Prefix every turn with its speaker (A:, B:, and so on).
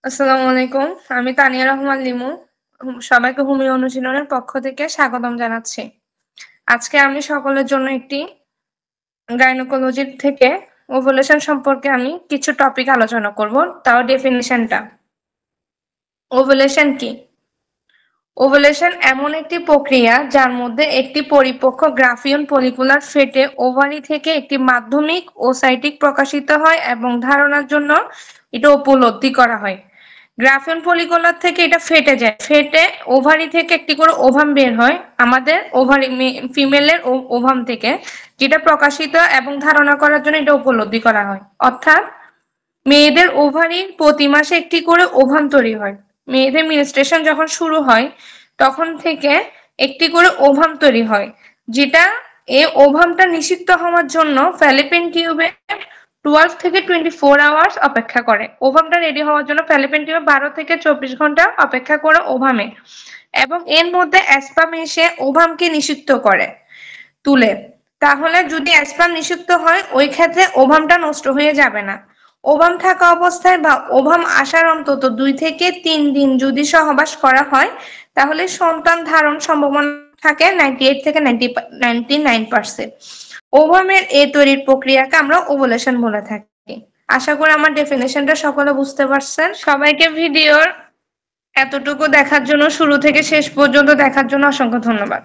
A: আসসালামু আলাইকুম। আমি তানিয়া রহমান লিমু। সবাইকে হোমিও অনুশীলনের পক্ষ থেকে স্বাগতম জানাচ্ছি। আজকে আমি সকলের জন্য একটি গাইনোকোলজি থেকে ওভুলেশন সম্পর্কে আমি কিছু টপিক আলোচনা করব, তাও ডেফিনিশনটা। ওভুলেশন কি? ওভুলেশন এমন একটি প্রক্রিয়া যার মধ্যে একটি পরিপক্ক গ্রাফিয়ন ফলিকুলার ফেটে ওভারি থেকে একটি মাধ্যমিক ওসাইটিক প্রকাশিত হয় এবং ধারণার জন্য এটা উপলব্ধি করা হয়। গ্রাফিয়ন ফলিকুলার থেকে এটা ফেটে যায়, ফেটে ওভারি থেকে একটি করে ওভাম বের হয় আমাদের ওভারি ফিমেলের ওভাম থেকে, যেটা প্রকাশিত এবং ধারণা করার জন্য এটা উপলব্ধি করা হয়। অর্থাৎ মেয়েদের ওভারির প্রতি মাসে একটি করে ওভাম তৈরি হয়। মেয়েদের মেনস্ট্রুয়েশন যখন শুরু হয় তখন থেকে একটি করে ওভাম তৈরি হয়, যেটা এই ওভামটা নিষিক্ত হওয়ার জন্য ফ্যালোপিয়ান টিউবে 12 থেকে 24 আওয়ার্স অপেক্ষা করে। ওভামটা রেডি হওয়ার জন্য ফ্যালোপিয়ান টিউবে 12 থেকে 24 ঘন্টা অপেক্ষা করে ওভামে, এবং এর মধ্যে অ্যাসপাম এসে ওভামকে নিষিক্ত করে তুলে। তাহলে যদি অ্যাসপাম নিষিক্ত হয় ওই ক্ষেত্রে ওভামটা নষ্ট হয়ে যাবে না। ওভাম থাকা অবস্থায় বা ওভাম আসার অন্তত 2 থেকে 3 দিন যদি সহবাস করা হয় তাহলে সন্তান ধারণ সম্ভাবনা থাকে 98 থেকে 99%। ওভামের এই তৈরির প্রক্রিয়াকে আমরা ওভুলেশন বলে থাকি। আশা করি আমার ডেফিনেশনটা সকলে বুঝতে পারছেন। সবাইকে ভিডিওর এতটুকু দেখার জন্য, শুরু থেকে শেষ পর্যন্ত দেখার জন্য অসংখ্য ধন্যবাদ।